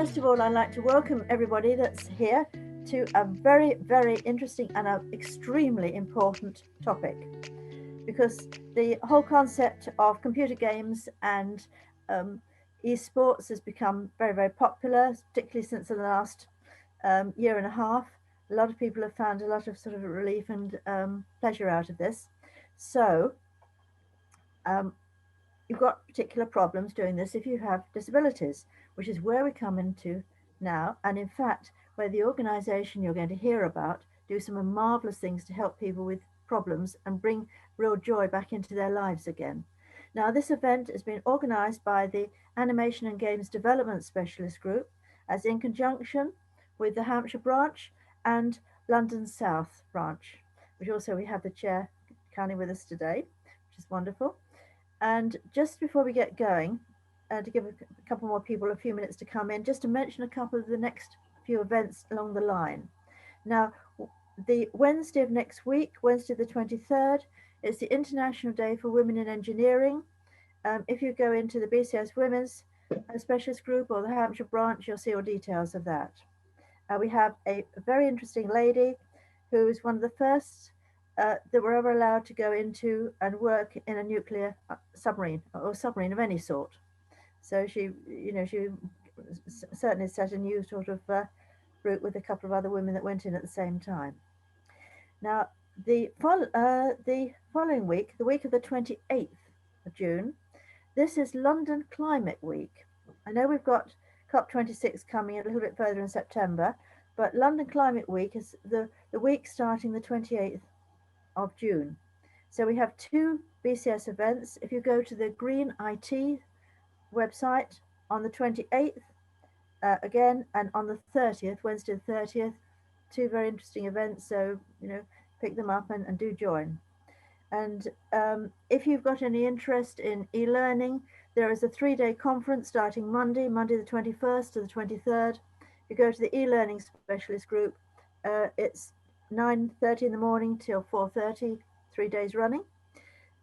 first of all, I'd like to welcome everybody that's here to a very, very interesting and extremely important topic, because the whole concept of computer games and esports has become very, very popular, particularly since the last year and a half. A lot of people have found a lot of sort of relief and pleasure out of this. So you've got particular problems doing this if you have disabilities, which is where we come into now. And in fact, where the organization you're going to hear about do some marvelous things to help people with problems and bring real joy back into their lives again. Now, this event has been organized by the Animation and Games Development Specialist Group, as in conjunction with the Hampshire branch and London South branch, which also we have the chair kindly with us today, which is wonderful. And just before we get going, to give a couple more people a few minutes to come in, just to mention a couple of the next few events along the line. Now, the Wednesday of next week, Wednesday the 23rd, is the International Day for Women in Engineering. If you go into the BCS Women's Specialist Group or the Hampshire branch, you'll see all details of that. We have a very interesting lady who is one of the first that were ever allowed to go into and work in a nuclear submarine or submarine of any sort. So she certainly set a new sort of route with a couple of other women that went in at the same time. Now, the following week, the week of the 28th of June, this is London Climate Week. I know we've got COP26 coming a little bit further in September, but London Climate Week is the week starting the 28th of June. So we have two BCS events. If you go to the Green IT website on the 28th again, and on the 30th, Wednesday the 30th, two very interesting events. So, pick them up and do join. And if you've got any interest in e-learning, there is a 3-day conference starting Monday the 21st to the 23rd. You go to the e-learning specialist group, it's 9:30 in the morning till 4:30, 3 days running.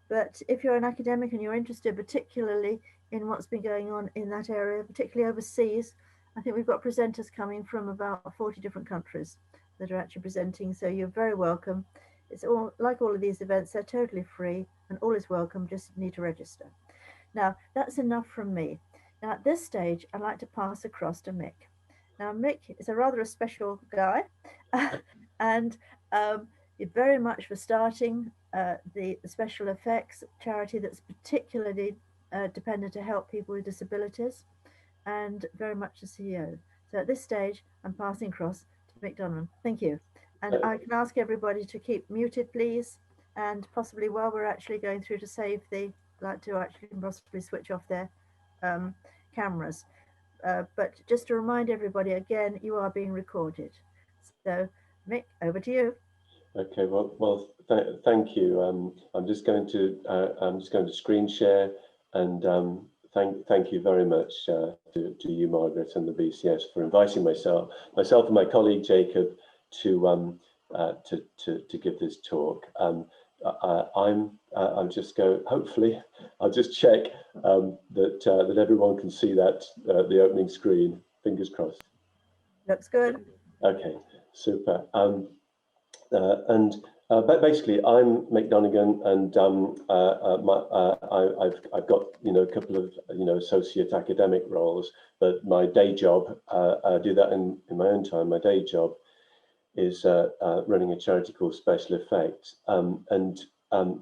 But if you're an academic and you're interested particularly in what's been going on in that area, particularly overseas, I think we've got presenters coming from about 40 different countries that are actually presenting. So you're very welcome. It's all like all of these events, they're totally free and all is welcome, just need to register. Now, that's enough from me. Now, at this stage, I'd like to pass across to Mick. Now, Mick is a rather special guy, and very much for starting the Special Effects charity that's particularly dependent to help people with disabilities, and very much the CEO. So at this stage, I'm passing across to Mick Donovan. Thank you. And I can ask everybody to keep muted, please, and possibly while we're actually going through to save to actually possibly switch off their cameras. But just to remind everybody again, you are being recorded. So, Mick, over to you. Okay. Well, thank you. I'm just going to screen share, and thank you very much to you, Margaret, and the BCS for inviting myself and my colleague Jacob to give this talk. I'll just go. Hopefully, I'll just check that everyone can see that the opening screen. Fingers crossed. Looks good. Okay, super. But basically, I'm Mick Donegan, and I've got a couple of associate academic roles, but my day job, I do that in my own time. My day job is running a charity called Special Effects, and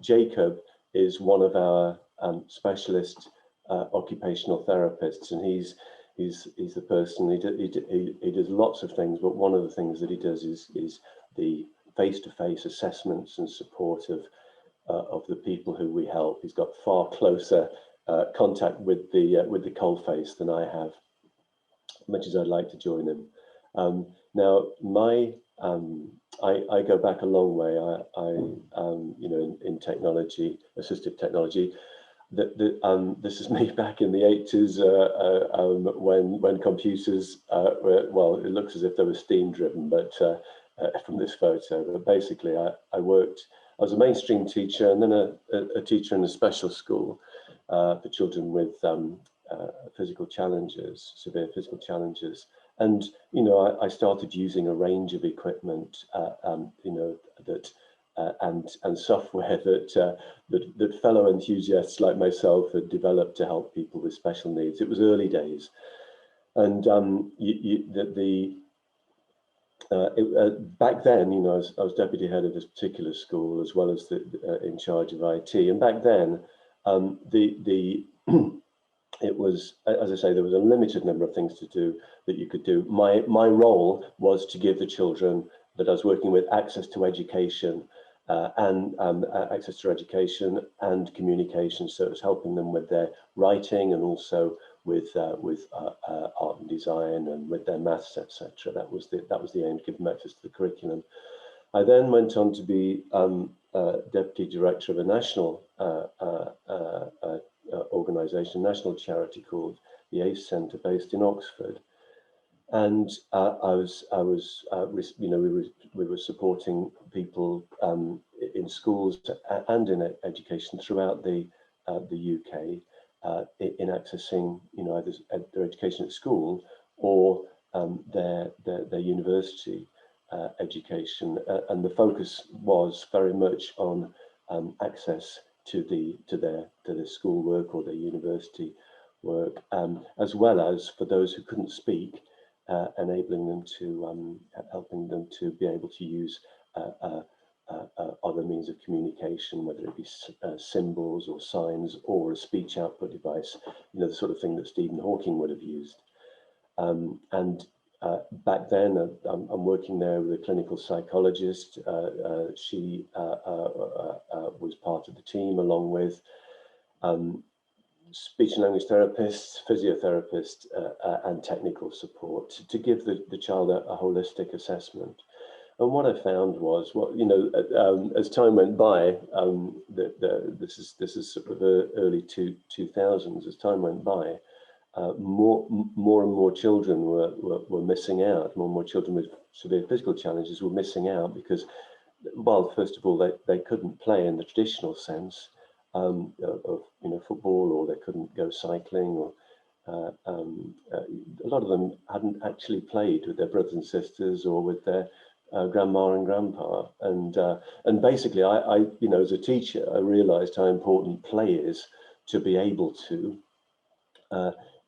Jacob is one of our specialist occupational therapists, and he's the person. He does lots of things, but one of the things that he does is the face-to-face assessments and support of the people who we help. He's got far closer contact with the coalface than I have, much as I'd like to join him. Now, I go back a long way. In technology, assistive technology. This is me back in the 80s when computers well, it looks as if they were steam driven, but from this photo. But basically, I was a mainstream teacher and then a teacher in a special school for children with physical challenges, severe physical challenges. And, you know, I started using a range of equipment, you know, that and software that fellow enthusiasts like myself had developed to help people with special needs. It was early days, and back then, you know, I was deputy head of this particular school as well as in charge of IT. And back then, it was, as I say, there was a limited number of things to do that you could do. My role was to give the children that I was working with access to education access to education and communication. So it was helping them with their writing and also with art and design and with their maths, etc. That was the aim, to give them access to the curriculum. I then went on to be deputy director of a national organisation, national charity called the ACE Centre, based in Oxford, and you know, we were supporting people in schools and in education throughout the UK in accessing, you know, either their education at school or their university education, and the focus was very much on access to their schoolwork or their university work, as well as for those who couldn't speak, enabling them to helping them to be able to use other means of communication, whether it be symbols or signs or a speech output device, you know, the sort of thing that Stephen Hawking would have used. Back then, I'm working there with a clinical psychologist. She was part of the team, along with speech and language therapists, physiotherapists, and technical support to give the child a holistic assessment. And what I found was, you know, as time went by, this is sort of the early 2000s. As time went by, more and more children were missing out. More and more children with severe physical challenges were missing out because, well, first of all, they couldn't play in the traditional sense of, you know, football, or they couldn't go cycling, or a lot of them hadn't actually played with their brothers and sisters or with their grandma and grandpa, and basically, I you know, as a teacher, I realised how important play is to be able to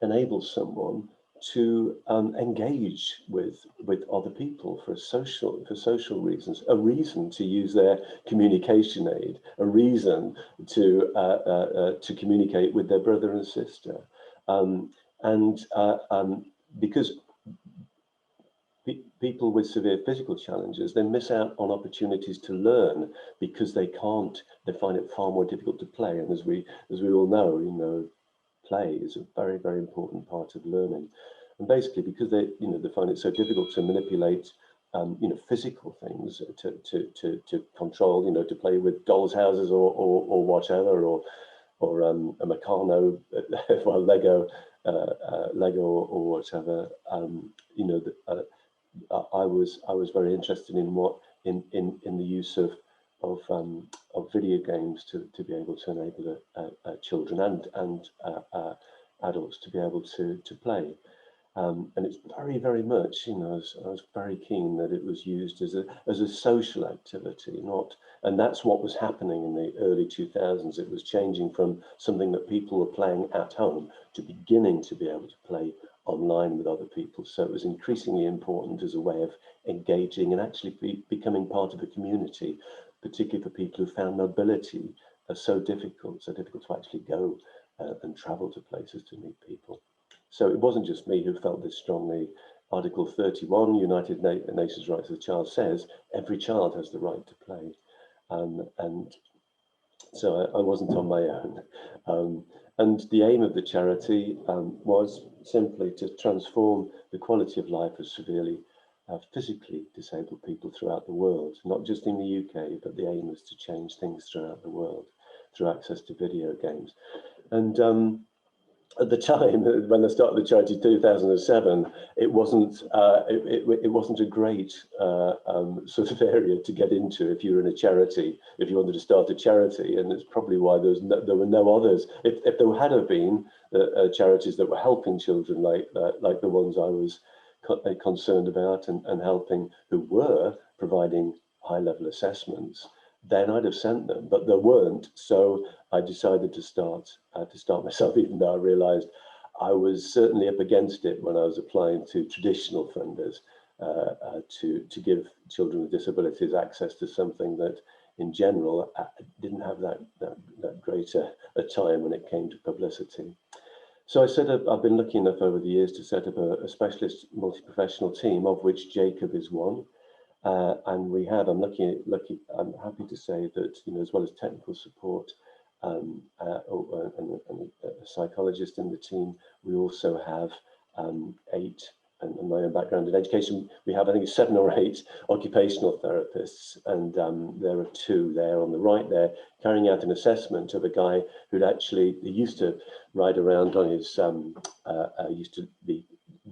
enable someone to engage with other people for social reasons, a reason to use their communication aid, a reason to communicate with their brother and sister, because people with severe physical challenges, they miss out on opportunities to learn because they find it far more difficult to play. And as we all know, you know, play is a very, very important part of learning. And basically, because they find it so difficult to manipulate, you know, physical things to control, you know, to play with dolls' houses or whatever, or a Meccano, well, Lego or whatever, you know, I was very interested in the use of video games to be able to enable children and adults to be able to play. And it's very, very much, you know, I was very keen that it was used as a social activity, and that's what was happening in the early 2000s. It was changing from something that people were playing at home to beginning to be able to play online with other people. So it was increasingly important as a way of engaging and actually becoming part of a community, particularly for people who found mobility so difficult to actually go and travel to places to meet people. So it wasn't just me who felt this strongly. Article 31, United Nations Rights of the Child, says every child has the right to play. And so I wasn't on my own. And the aim of the charity was simply to transform the quality of life of severely physically disabled people throughout the world, not just in the UK, but the aim was to change things throughout the world through access to video games. And at the time, when I started the charity in 2007, it wasn't a great sort of area to get into if you were in a charity, if you wanted to start a charity, and it's probably why there were no others. If there had have been, charities that were helping children like the ones I was concerned about and helping, who were providing high-level assessments, then I'd have sent them, but there weren't. So I decided to start myself, even though I realised I was certainly up against it when I was applying to traditional funders to give children with disabilities access to something that, in general, didn't have that great a time when it came to publicity. So I've been lucky enough over the years to set up a specialist multi-professional team, of which Jacob is one. And we have, I'm happy to say that, as well as technical support and a psychologist in the team, we also have 8, and my own background in education, we have, I think, 7 or 8 occupational therapists, and there are 2 there on the right there, carrying out an assessment of a guy he used to ride around on his,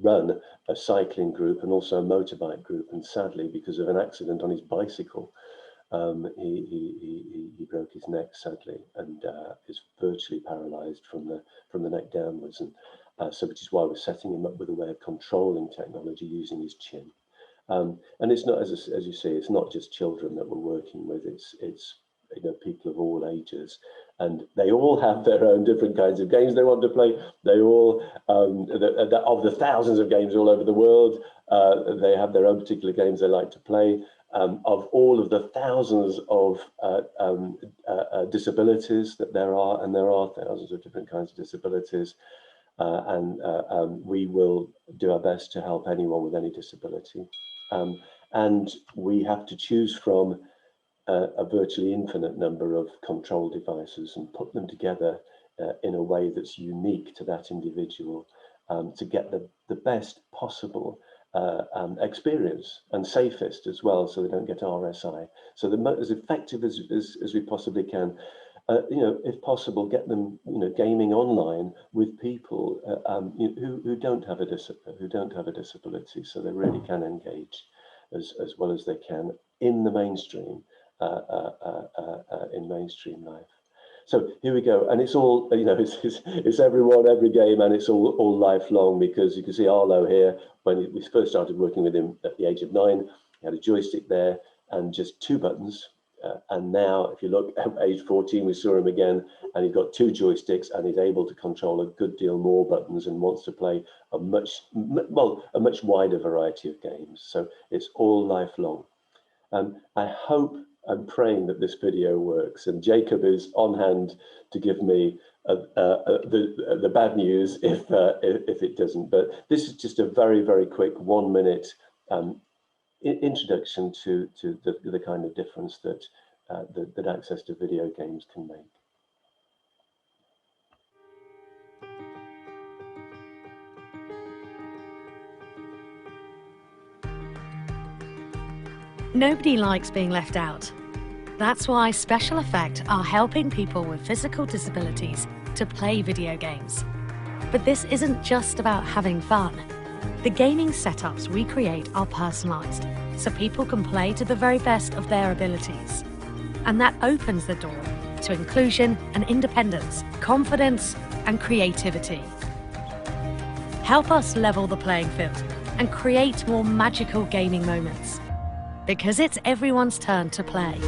run a cycling group and also a motorbike group, and sadly, because of an accident on his bicycle, he broke his neck, sadly, and is virtually paralysed from the neck downwards, and so which is why we're setting him up with a way of controlling technology using his chin. And it's not, as you see, it's not just children that we're working with. It's people of all ages, and they all have their own different kinds of games they want to play. They all, of the thousands of games all over the world, they have their own particular games they like to play. Of all of the thousands of disabilities that there are, and there are thousands of different kinds of disabilities, we will do our best to help anyone with any disability. And we have to choose from a virtually infinite number of control devices and put them together in a way that's unique to that individual, to get the best possible experience, and safest as well, so they don't get RSI. So as effective as we possibly can. If possible, get them, gaming online with people who don't have a disability, so they really can engage as well as they can in the mainstream, in mainstream life. So here we go, and it's all, it's everyone, every game, and it's all lifelong, because you can see Arlo here, when we first started working with him at the age of 9, he had a joystick there and just 2 buttons. And now, if you look at age 14, we saw him again, and he's got 2 joysticks, and he's able to control a good deal more buttons, and wants to play a much wider variety of games. So it's all lifelong. I hope, I'm praying that this video works, and Jacob is on hand to give me the bad news if it doesn't. But this is just a very, very quick 1-minute introduction to the kind of difference that that access to video games can make. Nobody likes being left out. That's why Special Effect are helping people with physical disabilities to play video games. But this isn't just about having fun. The gaming setups we create are personalised, so people can play to the very best of their abilities. And that opens the door to inclusion and independence, confidence and creativity. Help us level the playing field and create more magical gaming moments. Because it's everyone's turn to play.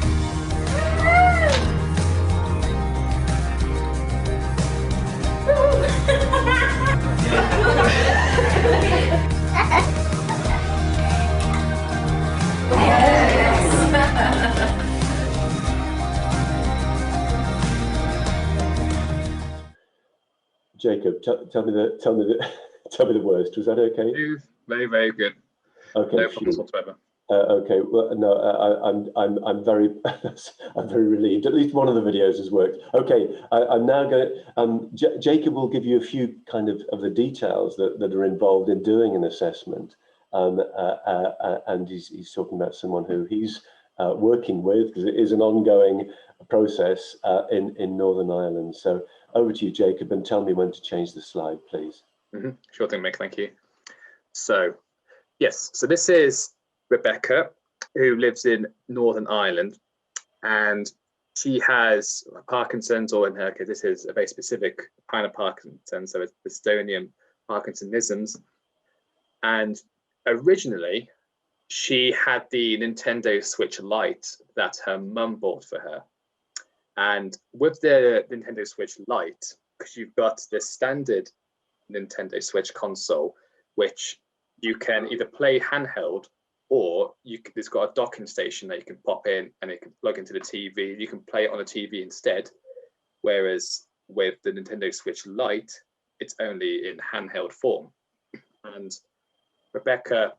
Jacob, tell me the worst. Was that okay? Very, very good. Okay, no problems whatsoever. Okay, well, no, I'm very I'm very relieved. At least one of the videos has worked. Okay, I'm now going. Jacob will give you a few kind of the details that are involved in doing an assessment, and he's talking about someone who he's working with, because it is an ongoing process in Northern Ireland. So over to you, Jacob, and tell me when to change the slide, please. Sure thing, Mick. Thank you. So yes, so this is Rebecca, who lives in Northern Ireland, and she has Parkinson's, or in her case, this is a very specific kind of Parkinson's, so it's Bostonian Parkinsonisms. And originally, she had the Nintendo Switch Lite that her mum bought for her. And with the Nintendo Switch Lite, because you've got the standard Nintendo Switch console, which you can either play handheld, or it's got a docking station that you can pop in and it can plug into the TV. You can play it on the TV instead. Whereas with the Nintendo Switch Lite, it's only in handheld form. And Rebecca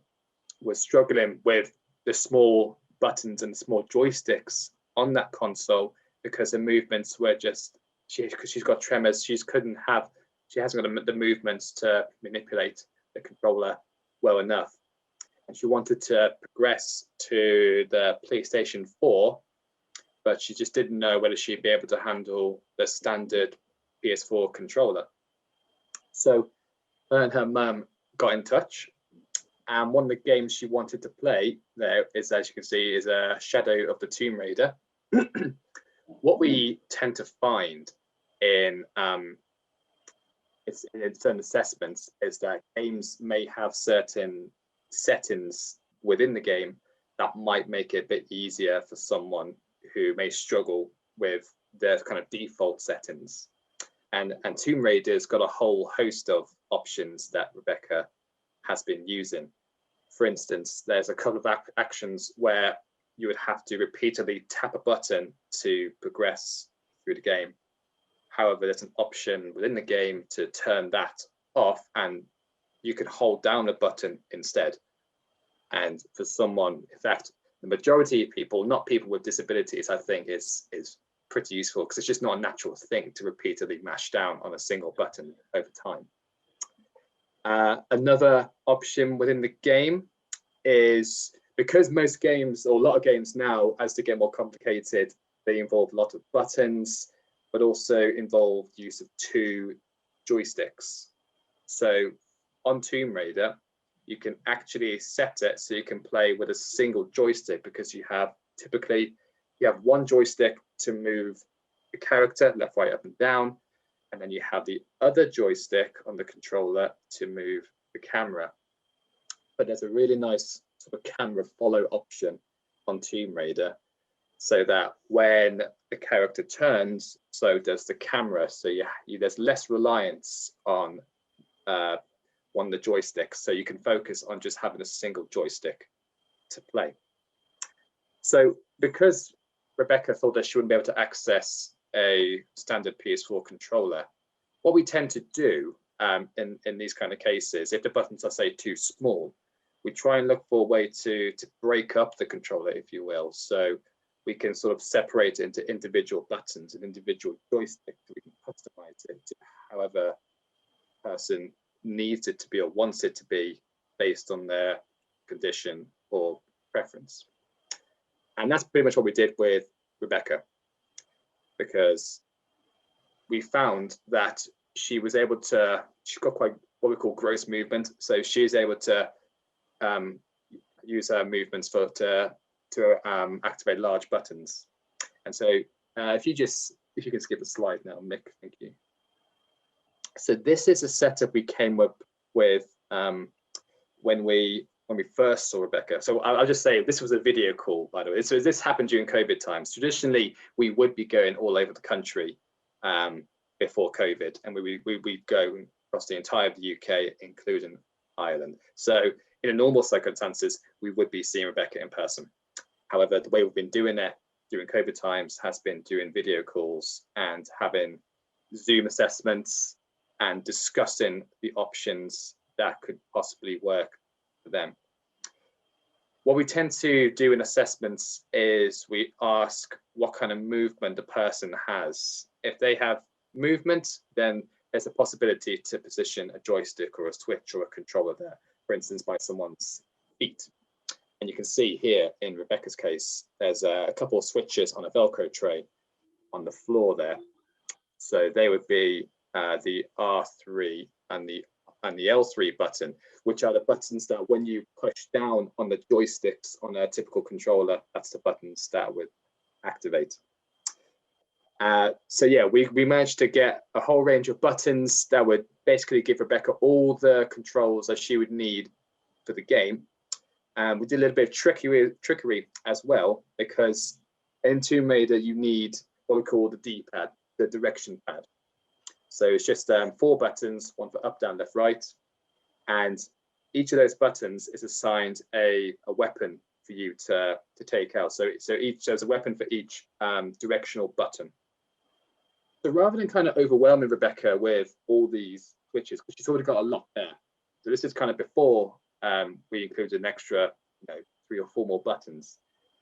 was struggling with the small buttons and small joysticks on that console because her movements were just, because she's got tremors, she hasn't got the movements to manipulate the controller well enough. And she wanted to progress to the PlayStation 4, but she just didn't know whether she'd be able to handle the standard PS4 controller. So her and her mum got in touch, and one of the games she wanted to play there is, as you can see, is a Shadow of the Tomb Raider. What we tend to find in certain assessments is that games may have certain settings within the game that might make it a bit easier for someone who may struggle with their kind of default settings. And Tomb Raider's got a whole host of options that Rebecca has been using. For instance, there's a couple of actions where you would have to repeatedly tap a button to progress through the game. However, there's an option within the game to turn that off, and you can hold down a button instead. And for someone, in fact, the majority of people, not people with disabilities, I think is pretty useful, because it's just not a natural thing to repeatedly mash down on a single button over time. Another option within the game is, because most games, or a lot of games now, as they get more complicated, they involve a lot of buttons, but also involve use of 2 joysticks. So on Tomb Raider, you can actually set it so you can play with a single joystick, because typically you have one joystick to move the character left, right, up and down, and then you have the other joystick on the controller to move the camera. But there's a really nice sort of camera follow option on Tomb Raider, so that when the character turns, so does the camera. So there's less reliance on one of the joysticks, so you can focus on just having a single joystick to play. So because Rebecca thought that she wouldn't be able to access a standard PS4 controller, what we tend to do in these kind of cases, if the buttons are, say, too small, we try and look for a way to break up the controller, if you will. So we can sort of separate it into individual buttons and individual joysticks. We can customize it to however the person needs it to be or wants it to be, based on their condition or preference. And that's pretty much what we did with Rebecca, because we found that she was able to, she's got quite what we call gross movement. So she's able to use her movements to activate large buttons. And so if you can skip the slide now, Mick, thank you. So this is a setup we came up with when we first saw Rebecca. So I'll just say this was a video call, by the way. So this happened during COVID times. Traditionally, we would be going all over the country before COVID, and we'd go across the entire of the UK, including Ireland. So in normal circumstances, we would be seeing Rebecca in person. However, the way we've been doing it during COVID times has been doing video calls and having Zoom assessments and discussing the options that could possibly work for them. What we tend to do in assessments is we ask what kind of movement the person has. If they have movement, then there's a possibility to position a joystick or a switch or a controller there, for instance, by someone's feet. And you can see here in Rebecca's case, there's a couple of switches on a Velcro tray on the floor there. So they would be the R3 and the L3 button, which are the buttons that when you push down on the joysticks on a typical controller, that's the buttons that would activate. So yeah, we managed to get a whole range of buttons that would basically give Rebecca all the controls that she would need for the game. And we did a little bit of trickery as well, because in Tomb Raider you need what we call the D-pad, the direction pad. So it's just 4 buttons, one for up, down, left, right, and each of those buttons is assigned a weapon for you to take out. So there's a weapon for each directional button. So rather than kind of overwhelming Rebecca with all these switches, because she's already got a lot there. So this is kind of before we included an extra, 3 or 4 more buttons.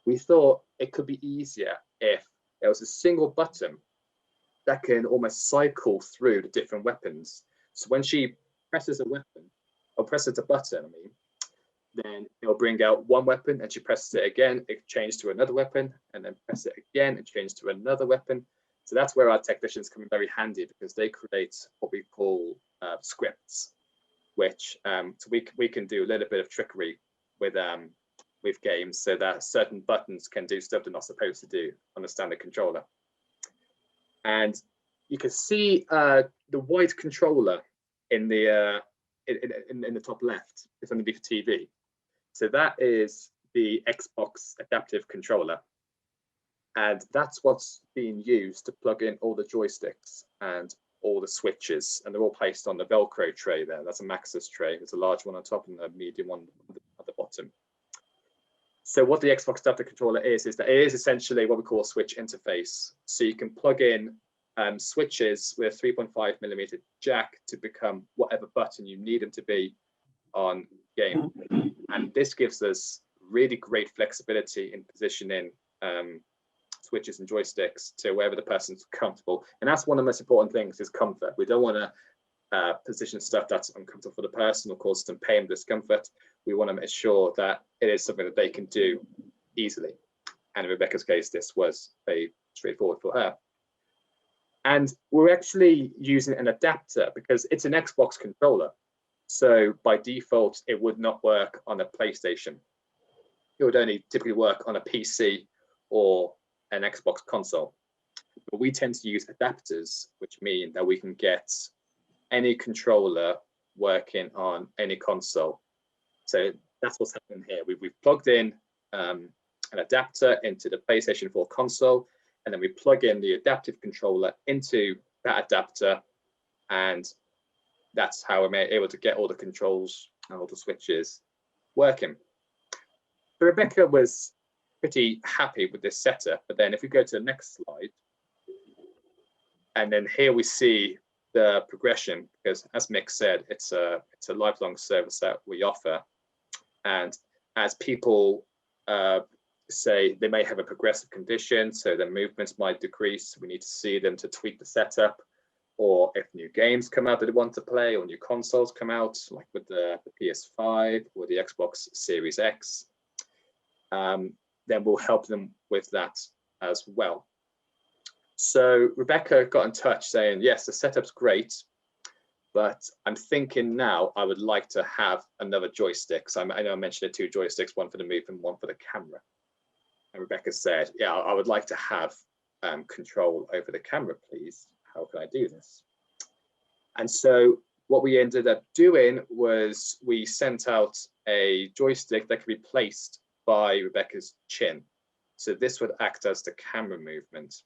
We thought it could be easier if there was a single button that can almost cycle through the different weapons. So when she presses a weapon, or presses a button, then it'll bring out one weapon, and she presses it again, it changes to another weapon, and then press it again, and change to another weapon. So that's where our technicians come in very handy, because they create what we call scripts, which so we can do a little bit of trickery with games, so that certain buttons can do stuff they're not supposed to do on a standard controller. And you can see the white controller in the top left. It's underneath the TV. So that is the Xbox adaptive controller. And that's what's being used to plug in all the joysticks and all the switches. And they're all placed on the Velcro tray there. That's a Maxis tray. There's a large one on top and a medium one at the bottom. So what the Xbox adaptive controller is that it is essentially what we call a switch interface. So you can plug in switches with a 3.5mm jack to become whatever button you need them to be on game. And this gives us really great flexibility in positioning switches and joysticks to wherever the person's comfortable. And that's one of the most important things, is comfort. We don't want to position stuff that's uncomfortable for the person or cause them pain and discomfort. We want to make sure that it is something that they can do easily. And in Rebecca's case, this was very straightforward for her. And we're actually using an adapter because it's an Xbox controller. So by default, it would not work on a PlayStation. It would only typically work on a PC or an Xbox console. But we tend to use adapters, which mean that we can get any controller working on any console. So that's what's happening here. We've plugged in an adapter into the PlayStation 4 console, and then we plug in the adaptive controller into that adapter, and that's how we're able to get all the controls and all the switches working. So Rebecca was pretty happy with this setup, but then if we go to the next slide, and then here we see the progression, because as Mick said, it's a lifelong service that we offer. And as people say, they may have a progressive condition, so their movements might decrease. We need to see them to tweak the setup, or if new games come out that they want to play, or new consoles come out, like with the PS5 or the Xbox Series X, then we'll help them with that as well. So Rebecca got in touch saying, yes, the setup's great, but I'm thinking now I would like to have another joystick. So I know I mentioned the 2 joysticks, one for the move and one for the camera. And Rebecca said, yeah, I would like to have control over the camera, please. How can I do this? And so what we ended up doing was we sent out a joystick that could be placed by Rebecca's chin. So this would act as the camera movement.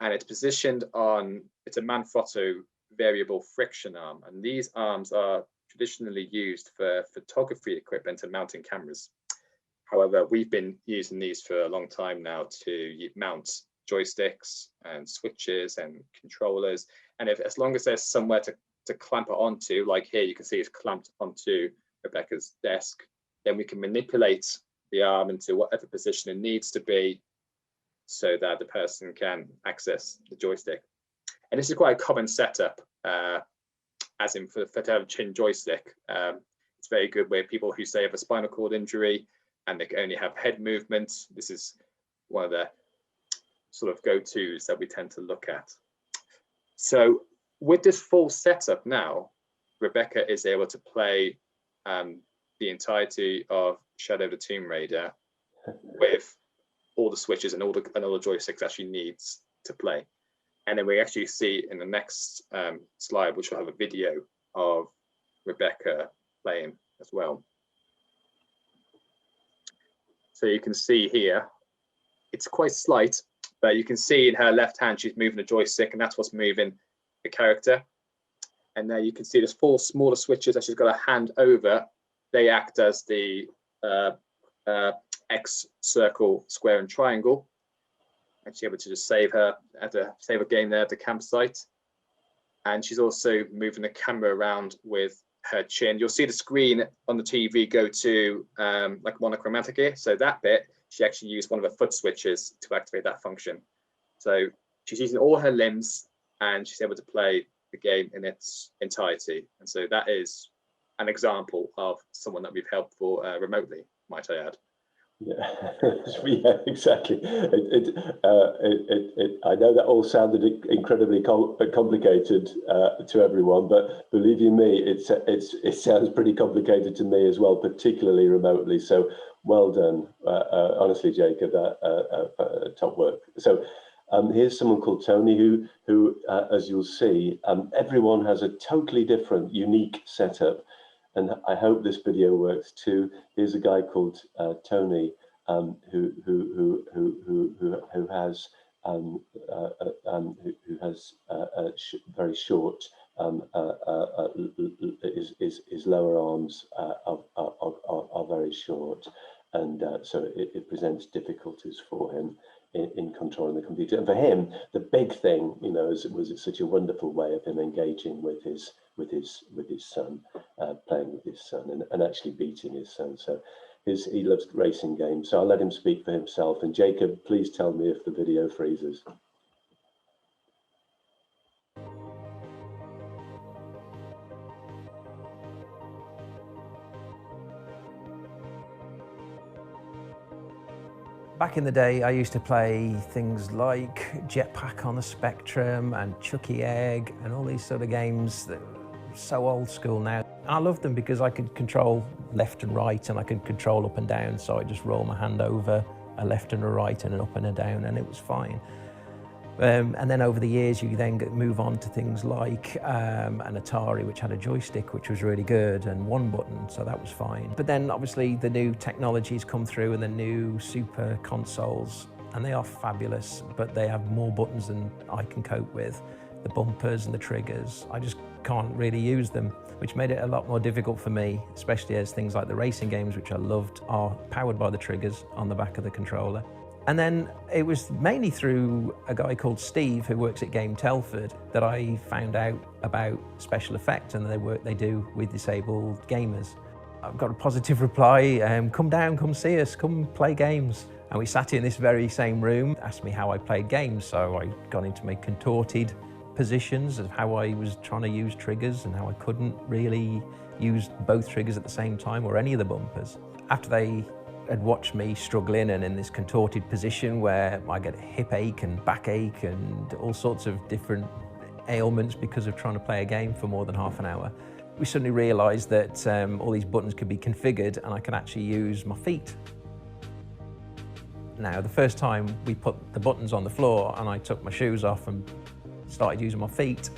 And it's positioned on, it's a Manfrotto variable friction arm. And these arms are traditionally used for photography equipment and mounting cameras. However, we've been using these for a long time now to mount joysticks and switches and controllers. And as long as there's somewhere to clamp it onto, like here, you can see it's clamped onto Rebecca's desk, then we can manipulate the arm into whatever position it needs to be so that the person can access the joystick. And this is quite a common setup, as in for to have a chin joystick. It's very good where people who say have a spinal cord injury and they can only have head movements. This is one of the sort of go-tos that we tend to look at. So with this full setup now, Rebecca is able to play the entirety of Shadow of the Tomb Raider with all the switches and all the joysticks that she needs to play. And then we actually see in the next slide, which will have a video of Rebecca playing as well. So you can see here, it's quite slight, but you can see in her left hand, she's moving the joystick, and that's what's moving the character. And there you can see there's 4 smaller switches that she's got a hand over. They act as the X, circle, square, and triangle. And she's able to just save a game there at the campsite. And she's also moving the camera around with her chin. You'll see the screen on the TV go to like monochromatic here. So that bit, she actually used one of her foot switches to activate that function. So she's using all her limbs, and she's able to play the game in its entirety. And so that is an example of someone that we've helped for remotely, might I add. Yeah, yeah, exactly. I know that all sounded incredibly complicated to everyone, but believe you me, it sounds pretty complicated to me as well, particularly remotely. So well done, honestly, Jacob. Top work. So here's someone called Tony, who as you'll see, everyone has a totally different, unique setup. And I hope this video works too. Here's a guy called Tony, who has very short. His lower arms are very short, and so it presents difficulties for him in controlling the computer. And for him, the big thing, was such a wonderful way of him engaging with his son, playing with his son, and actually beating his son. So he loves racing games. So I'll let him speak for himself. And Jacob, please tell me if the video freezes. Back in the day, I used to play things like Jetpack on the Spectrum and Chucky Egg and all these sort of games that are so old school now. I loved them because I could control left and right, and I could control up and down, so I just roll my hand over a left and a right and an up and a down, and it was fine. And then over the years, you then move on to things like an Atari, which had a joystick, which was really good, and one button, so that was fine. But then obviously the new technologies come through and the new super consoles, and they are fabulous, but they have more buttons than I can cope with. The bumpers and the triggers, I just can't really use them, which made it a lot more difficult for me, especially as things like the racing games, which I loved, are powered by the triggers on the back of the controller. And then it was mainly through a guy called Steve, who works at Game Telford, that I found out about special effects and the work they do with disabled gamers. I've got a positive reply, come down, come see us, come play games. And we sat in this very same room, asked me how I played games. So I got into my contorted positions of how I was trying to use triggers and how I couldn't really use both triggers at the same time or any of the bumpers. After they had watched me struggling and in this contorted position where I get a hip ache and backache and all sorts of different ailments because of trying to play a game for more than half an hour, we suddenly realised that all these buttons could be configured and I could actually use my feet. Now, the first time we put the buttons on the floor and I took my shoes off and started using my feet,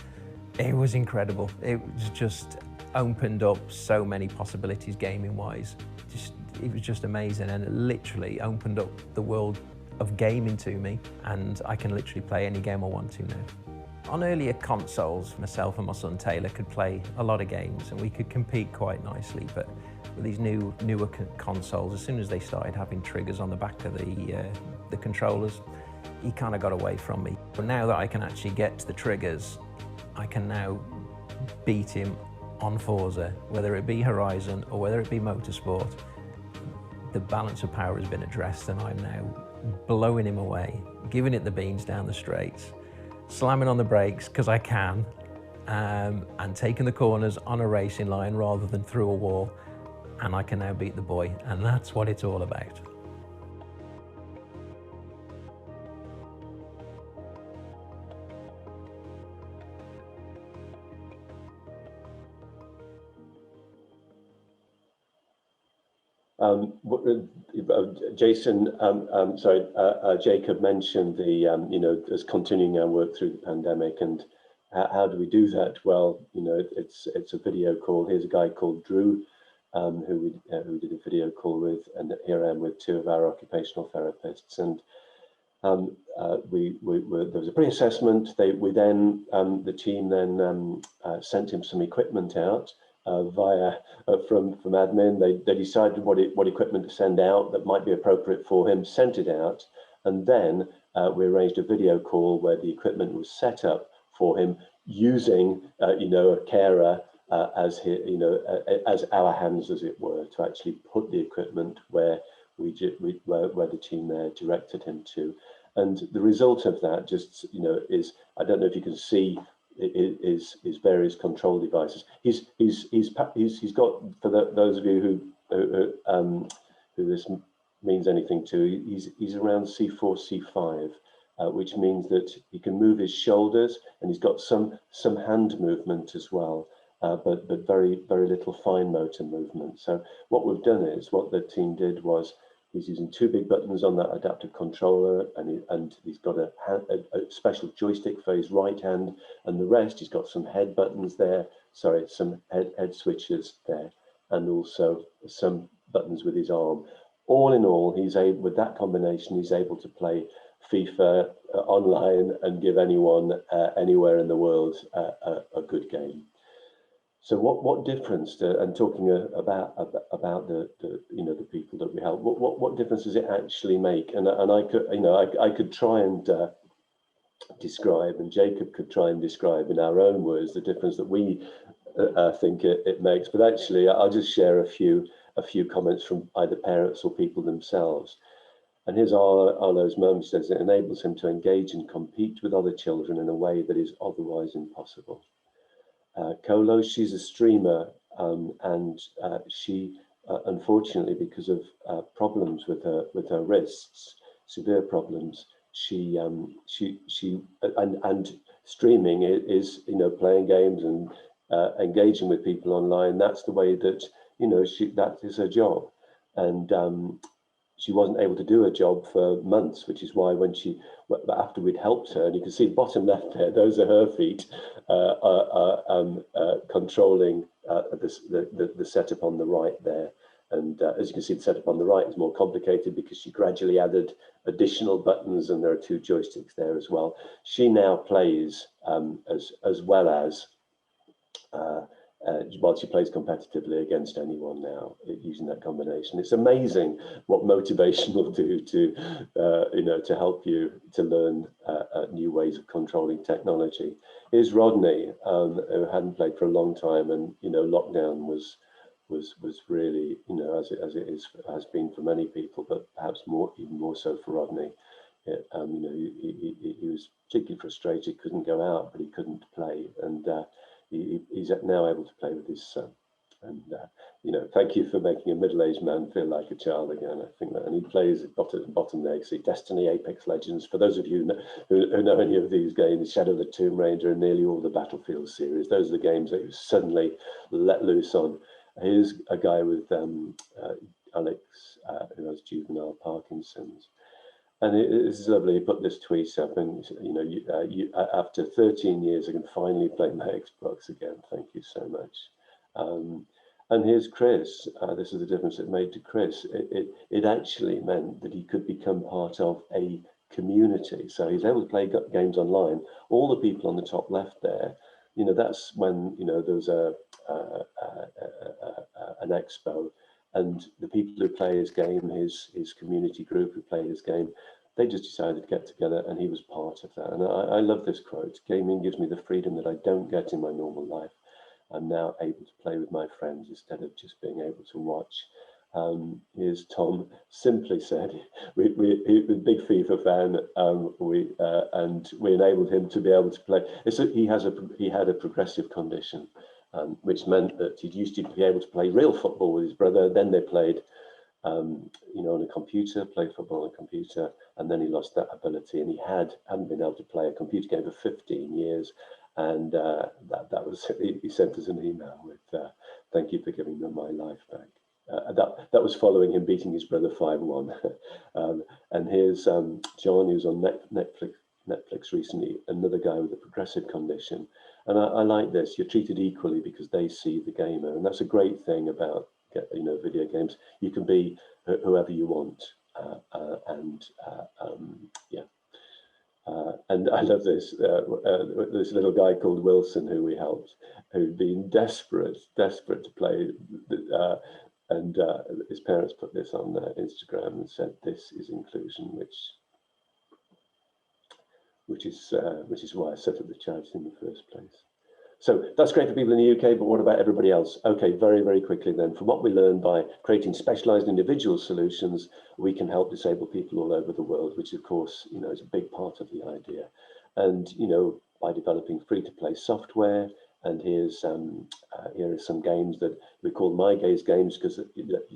it was incredible. It was just opened up so many possibilities gaming-wise. It was just amazing, and it literally opened up the world of gaming to me, and I can literally play any game I want to now. On earlier consoles, myself and my son Taylor could play a lot of games and we could compete quite nicely, but with these newer consoles, as soon as they started having triggers on the back of the controllers, he kind of got away from me. But now that I can actually get to the triggers, I can now beat him on Forza, whether it be Horizon or whether it be Motorsport. The balance of power has been addressed and I'm now blowing him away, giving it the beans down the straights, slamming on the brakes because I can, and taking the corners on a racing line rather than through a wall, and I can now beat the boy, and that's what it's all about. Jacob mentioned the, as continuing our work through the pandemic, and how do we do that? Well, it's a video call. Here's a guy called Drew, who we did a video call with, and here I am with two of our occupational therapists. And there was a pre-assessment. The team then sent him some equipment out from admin. They decided what equipment to send out that might be appropriate for him, sent it out, and then we arranged a video call where the equipment was set up for him using a carer as our hands, as it were, to actually put the equipment where the team there directed him to. And the result of that is, I don't know if you can see, is various control devices. He's got, for those of you who this means anything to, he's around C4, C5, which means that he can move his shoulders, and he's got some hand movement as well, but very little fine motor movement. So what we've done is, what the team did was, he's using two big buttons on that adaptive controller, and he's got a special joystick for his right hand, and the rest, he's got some head buttons there, some head switches there, and also some buttons with his arm. All in all, with that combination, he's able to play FIFA online and give anyone anywhere in the world a good game. So what difference, and talking about the people that we help, what difference does it actually make? And I could try and describe, and Jacob could try and describe in our own words, the difference that we think it makes. But actually, I'll just share a few comments from either parents or people themselves. And here's Arlo's mum. Says it enables him to engage and compete with other children in a way that is otherwise impossible. Kolo, she's a streamer, and she, unfortunately, because of problems with her wrists, severe problems, she streaming is, playing games and engaging with people online. That's the way that that is her job, and she wasn't able to do her job for months, which is why after we'd helped her, and you can see the bottom left there, those are her feet, controlling the setup on the right there. And as you can see, the setup on the right is more complicated because she gradually added additional buttons, and there are two joysticks there as well. She now plays as well as while she plays competitively against anyone now using that combination. It's amazing what motivation will do to help you to learn new ways of controlling technology. Here's Rodney, who hadn't played for a long time, and lockdown was really, as it has been for many people, but perhaps even more so for Rodney. He was particularly frustrated, couldn't go out, but he couldn't play, and he's now able to play with his son. And thank you for making a middle-aged man feel like a child again. I think that, and he plays bottom there. You see Destiny, Apex Legends. For those of you who know any of these games, Shadow of the Tomb Raider, and nearly all the Battlefield series. Those are the games that he was suddenly let loose on. Here's a guy with Alex, who has juvenile Parkinson's. And it's lovely. He put this tweet up, and after 13 years, I can finally play my Xbox again. Thank you so much. And here's Chris. This is the difference it made to Chris. It actually meant that he could become part of a community. So he's able to play games online. All the people on the top left there, that's when there was an expo. And the people who play his game, his community group who play his game, they just decided to get together, and he was part of that. And I love this quote: "Gaming gives me the freedom that I don't get in my normal life. I'm now able to play with my friends instead of just being able to watch." Here's Tom. Simply said, he was a big FIFA fan, and we enabled him to be able to play. He had a progressive condition. Which meant that he used to be able to play real football with his brother. Then they played, on a computer, played football on a computer, and then he lost that ability. And he hadn't been able to play a computer game for 15 years. And that was, he sent us an email with, "Thank you for giving me my life back." that was following him beating his brother 5-1. And here's John, who's on Netflix recently, another guy with a progressive condition. And I like this. You're treated equally because they see the gamer, and that's a great thing about video games. You can be whoever you want, and I love this. This little guy called Wilson, who we helped, who'd been desperate to play, and his parents put this on Instagram and said, "This is inclusion," which is why I set up the charity in the first place. So that's great for people in the UK, but what about everybody else? Okay, very, very quickly then, from what we learned by creating specialized individual solutions, we can help disabled people all over the world, which of course, is a big part of the idea. And, by developing free-to-play software, and here are some games that we call My Gaze games because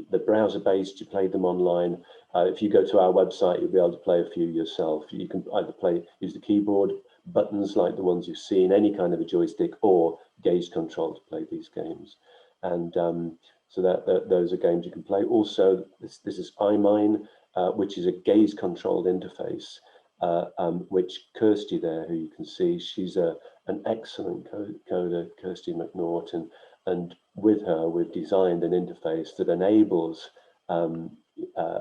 they're browser-based, you play them online. If you go to our website, you'll be able to play a few yourself. You can either use the keyboard, buttons like the ones you've seen, any kind of a joystick, or gaze control to play these games. And so those are games you can play. Also, this is iMine, which is a gaze controlled interface, which Kirsty there, who you can see, she's an excellent coder, Kirsty McNaughton, and with her we've designed an interface that enables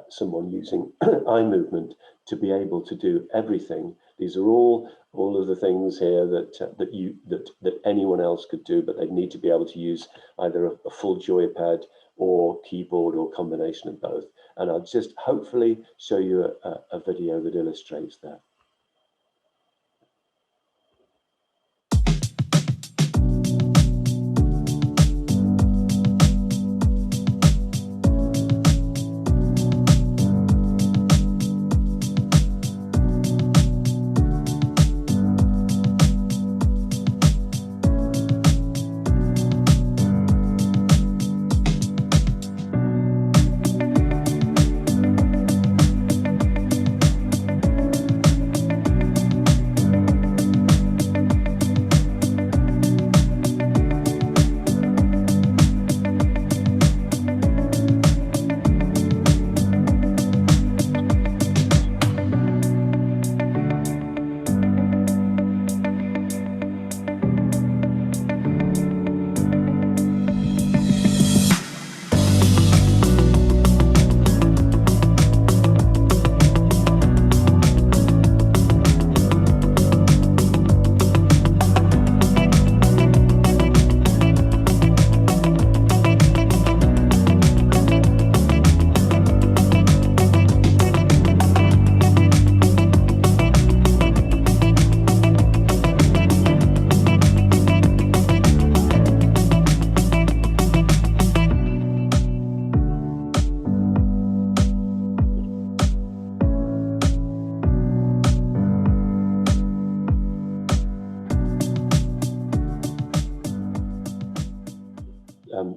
someone using eye movement to be able to do everything. These are all of the things here that anyone else could do, but they need to be able to use either a full joypad or keyboard or combination of both. And I'll just hopefully show you a video that illustrates that.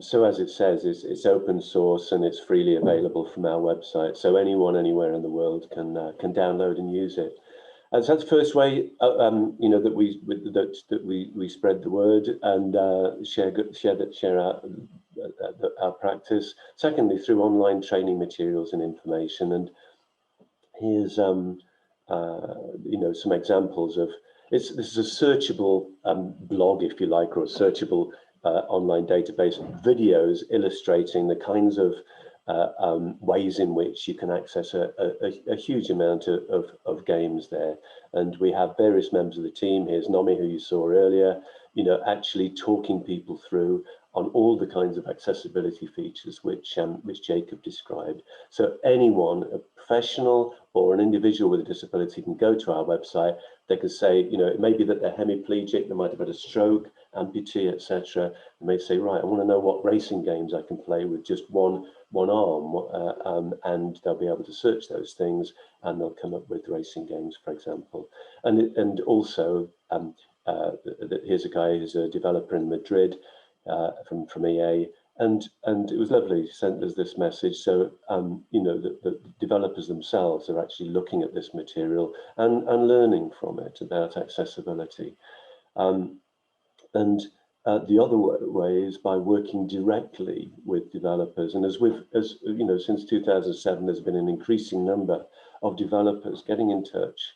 So as it says, it's open source and it's freely available from our website. So anyone anywhere in the world can download and use it. And so that's the first way, that we spread the word and share our practice. Secondly, through online training materials and information. And here's some examples of this is a searchable blog, if you like, or a searchable online database, videos illustrating the kinds of ways in which you can access a huge amount of games there. And we have various members of the team. Here's Nomi, who you saw earlier, actually talking people through on all the kinds of accessibility features which Jacob described. So anyone, a professional or an individual with a disability, can go to our website. They can say, it may be that they're hemiplegic, they might have had a stroke, amputee, etc. They may say, right, I want to know what racing games I can play with just one arm, and they'll be able to search those things, and they'll come up with racing games, for example. And also, here's a guy who's a developer in Madrid from EA, and it was lovely. He sent us this message. So the developers themselves are actually looking at this material and learning from it about accessibility. And The other way is by working directly with developers. And as you know, since 2007, there's been an increasing number of developers getting in touch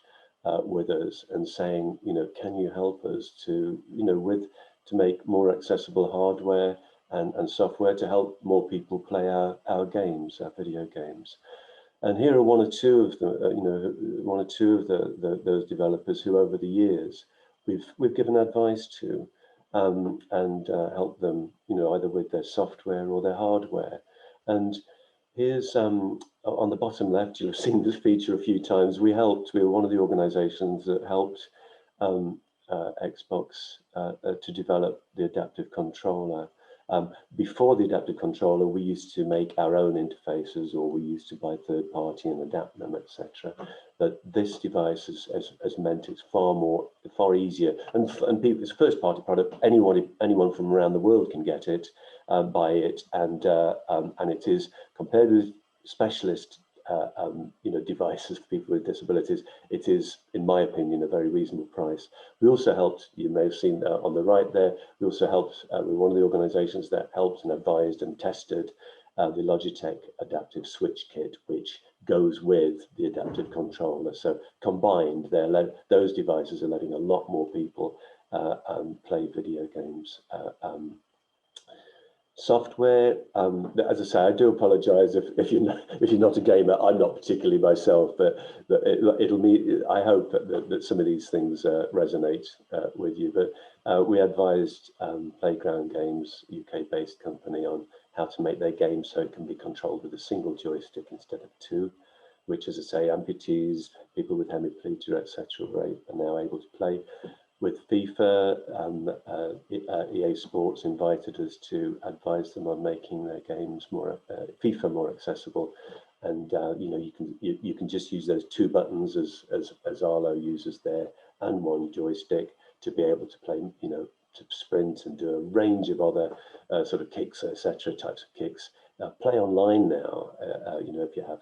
with us and saying, you know, can you help us to, you know, to make more accessible hardware and software to help more people play our games, our video games. And here are one or two of them, you know, one or two of those developers who, over the years, we've given advice to and helped them, you know, either with their software or their hardware. And here's on the bottom left, you'll have seen this feature a few times. We were one of the organisations that helped Xbox to develop the adaptive controller. Before the adaptive controller, we used to make our own interfaces, or we used to buy third party and adapt them, etc. But this device has meant it's far easier, and people, it's a first party product. Anyone from around the world can get it, buy it, and it is, compared with specialist you know, devices for people with disabilities, it is, in my opinion, a very reasonable price. We also helped, you may have seen on the right there, we also helped, we're one of the organisations that helped and advised and tested the Logitech adaptive switch kit, which goes with the adaptive controller. So combined, those devices are letting a lot more people play video games. Software, as I say, I do apologise if you're not a gamer. I'm not particularly myself, but it'll mean, I hope that some of these things resonate with you. But we advised Playground Games, UK-based company, on how to make their games so it can be controlled with a single joystick instead of two, which, as I say, amputees, people with hemiplegia, etc., are now able to play. With FIFA, EA Sports invited us to advise them on making their games FIFA more accessible, and you know, you can just use those two buttons as Arlo uses there, and one joystick to be able to play, you know, to sprint and do a range of other sort of kicks, etc. types of kicks. Play online now, you know, if you have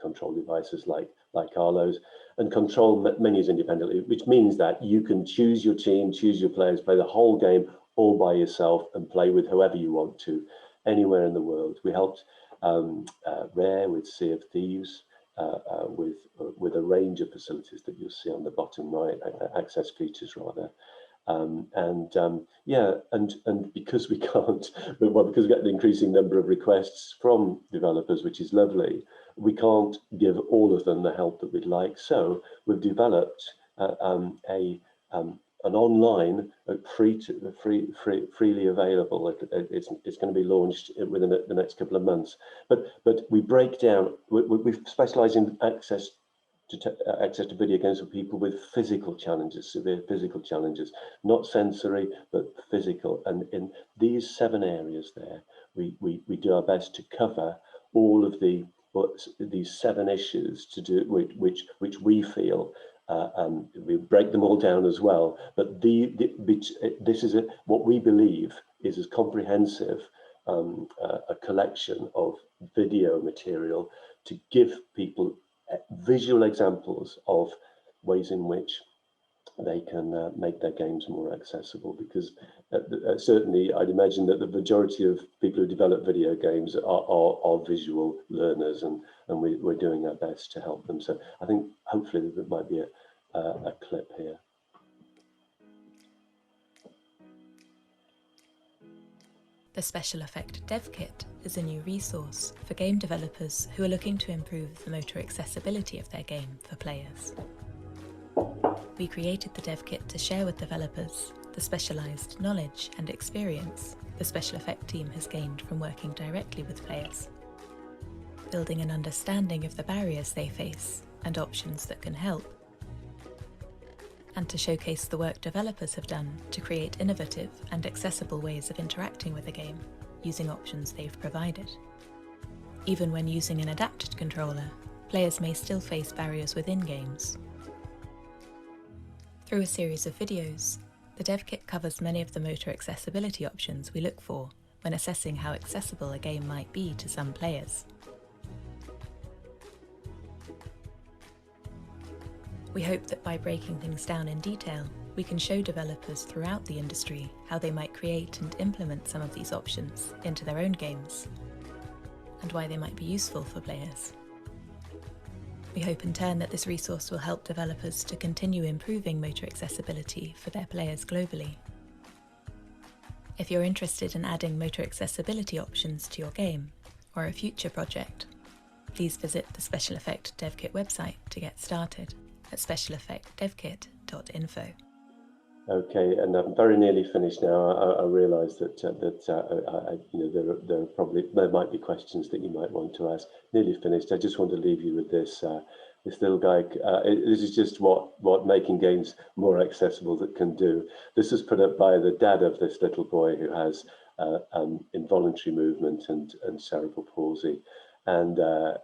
control devices like Arlo's, and control menus independently, which means that you can choose your team, choose your players, play the whole game all by yourself, and play with whoever you want to, anywhere in the world. We helped Rare with Sea of Thieves, with a range of facilities that you'll see on the bottom right, access features rather. Yeah, and because we can't, well, because we get an increasing number of requests from developers, which is lovely, we can't give all of them the help that we'd like. So we've developed an online, freely available. It's going to be launched within the next couple of months. But we break down. We specialise in access to video games for people with physical challenges, severe physical challenges, not sensory but physical. And in these 7 areas there, we do our best to cover all of these 7 issues to do which we feel. We break them all down as well, but this is what we believe is as comprehensive a collection of video material to give people visual examples of ways in which they can make their games more accessible, because certainly I'd imagine that the majority of people who develop video games are visual learners, and we're doing our best to help them. So I think hopefully there might be a clip here. The Special Effect Dev Kit is a new resource for game developers who are looking to improve the motor accessibility of their game for players. We created the Dev Kit to share with developers the specialised knowledge and experience the Special Effect team has gained from working directly with players, building an understanding of the barriers they face and options that can help, and to showcase the work developers have done to create innovative and accessible ways of interacting with a game using options they've provided. Even when using an adapted controller, players may still face barriers within games. Through a series of videos, the Dev Kit covers many of the motor accessibility options we look for when assessing how accessible a game might be to some players. We hope that by breaking things down in detail, we can show developers throughout the industry how they might create and implement some of these options into their own games, and why they might be useful for players. We hope in turn that this resource will help developers to continue improving motor accessibility for their players globally. If you're interested in adding motor accessibility options to your game or a future project, please visit the Special Effect DevKit website to get started at specialeffectdevkit.info. Okay, and I'm very nearly finished now. I realise that there might be questions that you might want to ask. Nearly finished. I just want to leave you with this. This little guy. This is just what making games more accessible that can do. This was put up by the dad of this little boy who has involuntary movement and cerebral palsy. And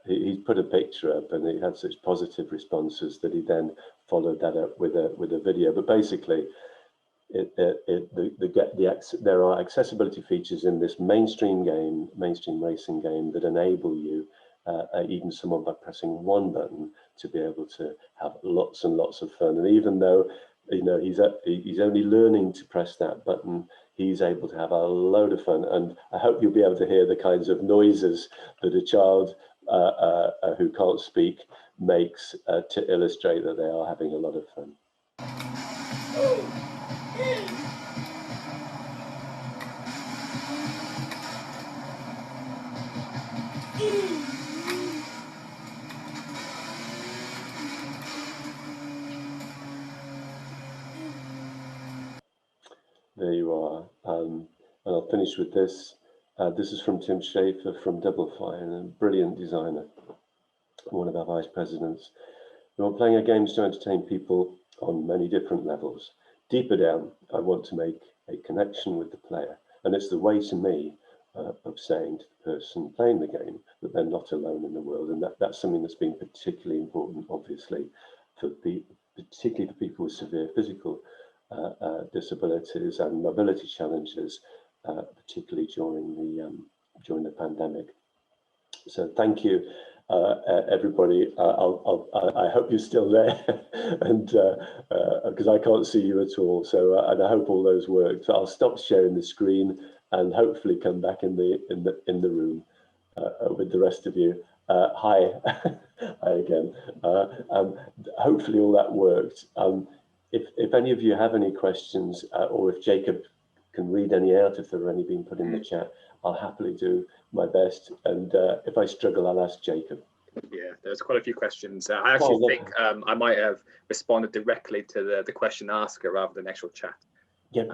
he put a picture up, and he had such positive responses that he then followed that up with a video. But basically, there are accessibility features in this mainstream racing game that enable you, even someone by pressing one button, to be able to have lots and lots of fun. And even though he's only learning to press that button, he's able to have a load of fun. And I hope you'll be able to hear the kinds of noises that a child who can't speak makes to illustrate that they are having a lot of fun. There you are. And I'll finish with this. This is from Tim Schafer from Double Fine, a brilliant designer, one of our vice presidents. We want playing our games to entertain people on many different levels. Deeper down, I want to make a connection with the player. And it's the way to me of saying to the person playing the game that they're not alone in the world. And that's something that's been particularly important, obviously, particularly for people with severe physical disabilities and mobility challenges, particularly during the pandemic. So thank you, everybody. I hope you're still there, and because I can't see you at all. So and I hope all those work. So I'll stop sharing the screen and hopefully come back in the room with the rest of you. Hi, hi again. Hopefully all that worked. If any of you have any questions, or if Jacob can read any out, if there are any being put in the chat, I'll happily do my best. And if I struggle, I'll ask Jacob. Yeah, there's quite a few questions. I actually think I might have responded directly to the question asker rather than actual chat. Yeah.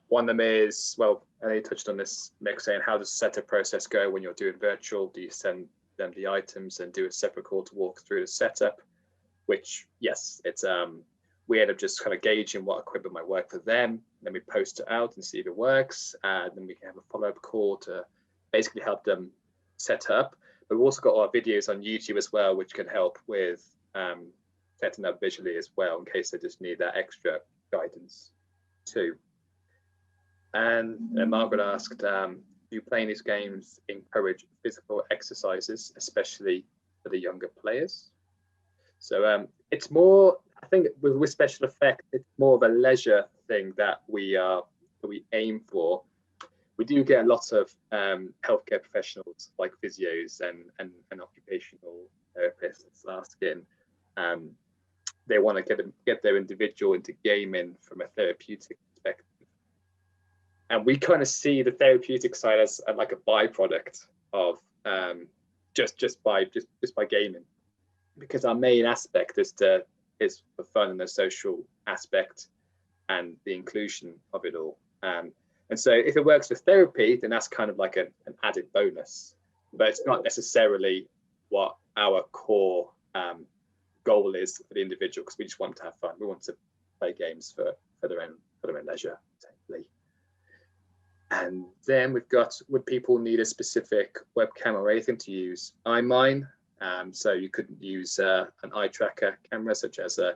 One of them is, well, I know you touched on this, Mick, saying how does the setup process go when you're doing virtual? Do you send them the items and do a separate call to walk through the setup? Which, yes, it's we end up just kind of gauging what equipment might work for them. Then we post it out and see if it works. Then we can have a follow-up call to basically help them set up. But we've also got our videos on YouTube as well, which can help with setting up visually as well, in case they just need that extra guidance too. And Margaret asked, do you playing these games encourage physical exercises, especially for the younger players? So it's more, I think with special effect, it's more of a leisure thing that we aim for. We do get lots of healthcare professionals like physios and occupational therapists asking. They want to get their individual into gaming from a therapeutic perspective. And we kind of see the therapeutic side as like a byproduct of just by gaming, because our main aspect is for fun and the social aspect and the inclusion of it all. And so if it works for therapy, then that's kind of like an added bonus, but it's not necessarily what our core goal is for the individual, because we just want to have fun. We want to play games for their own leisure, essentially. And then we've got, would people need a specific webcam or anything to use iMine? So you couldn't use an eye tracker camera such as a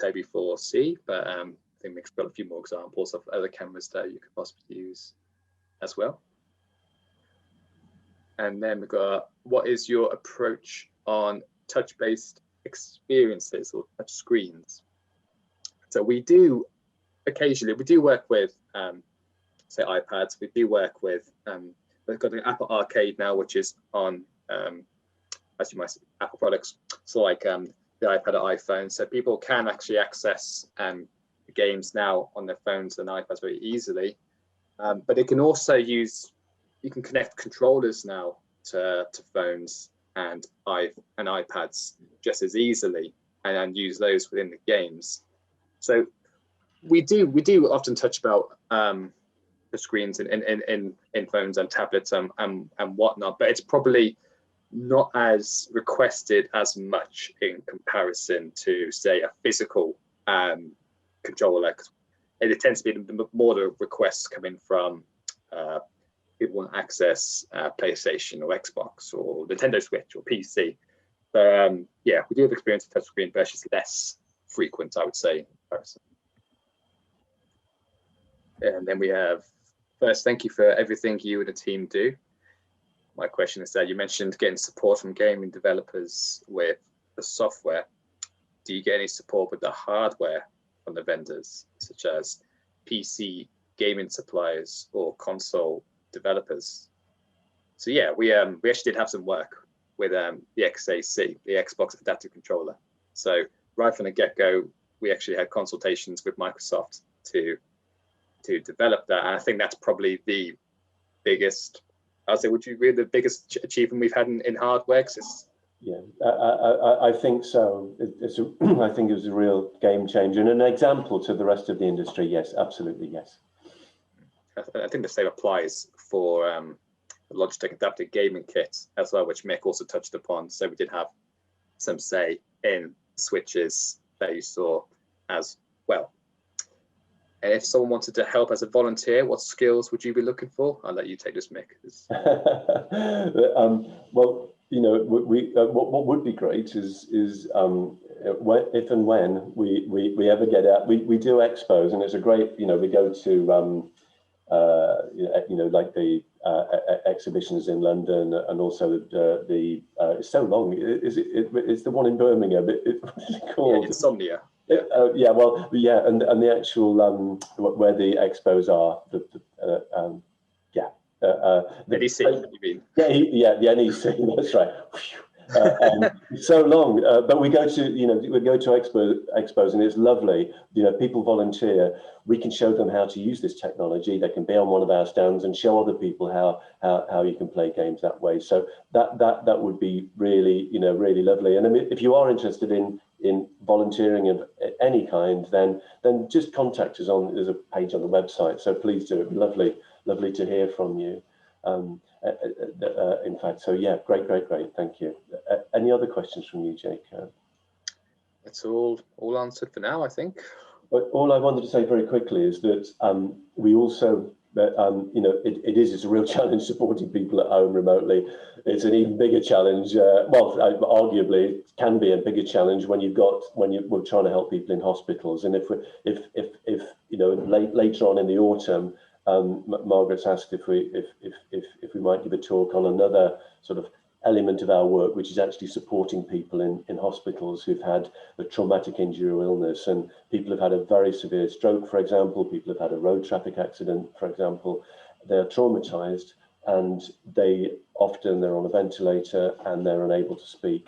Tobii 4C, but I think we've got a few more examples of other cameras that you could possibly use as well. And then we've got, what is your approach on touch-based experiences or touch screens. So we do occasionally, we do work with, say, iPads. We do work with, we've got the Apple Arcade now, which is on, as you might say, Apple products. So like the iPad or iPhone. So people can actually access games now on their phones and iPads very easily. But it can also use, you can connect controllers now to phones and iPads just as easily, and use those within the games. So we do often touch about the screens in phones and tablets and whatnot, but it's probably not as requested as much in comparison to, say, a physical controller. It tends to be more the requests coming from people want to access PlayStation or Xbox or Nintendo Switch or PC. But yeah, we do have experience with touchscreen, but it's just less frequent, I would say, in comparison. And then we have, first, thank you for everything you and the team do. My question is that you mentioned getting support from gaming developers with the software. Do you get any support with the hardware from the vendors, such as PC gaming suppliers or console developers? So yeah, we actually did have some work with the XAC, the Xbox Adaptive Controller. So right from the get-go, we actually had consultations with Microsoft to develop that. And I think that's probably the biggest, I'd say, would you agree, the biggest achievement we've had in hardware? Yeah, I think so. I think it was a real game changer and an example to the rest of the industry. Yes, absolutely, yes. I think the same applies for the Logitech Adaptive Gaming Kit as well, which Mick also touched upon. So we did have some say in switches that you saw as well. And if someone wanted to help as a volunteer, what skills would you be looking for? I'll let you take this, Mick. Well, you know, what would be great is if and when we ever get out, we do expos, and it's a great, you know, we go to you know, like the exhibitions in London, and also the it's so long. It's the one in Birmingham. What is it called? Yeah, Insomnia. Yeah, well, yeah, and the actual where the expos are, NEC, you mean? Yeah, the NEC. That's right. So long, but we go to, you know, we go to expos, and it's lovely. You know, people volunteer. We can show them how to use this technology. They can be on one of our stands and show other people how you can play games that way. So that would be really, you know, really lovely. And I mean, if you are interested in volunteering of any kind, then just contact us there's a page on the website. So please do. It'd be lovely to hear from you. In fact, so yeah, great. Thank you. Any other questions from you, Jake? It's all answered for now, I think. But all I wanted to say very quickly is that we also, you know, it's a real challenge supporting people at home remotely. It's an even bigger challenge. Well, arguably, it can be a bigger challenge when we're trying to help people in hospitals. And if you know, later on in the autumn, Margaret's asked if we might give a talk on another sort of element of our work, which is actually supporting people in hospitals who've had a traumatic injury or illness, and people have had a very severe stroke, for example. People have had a road traffic accident, for example. They're traumatized, and they're on a ventilator and they're unable to speak.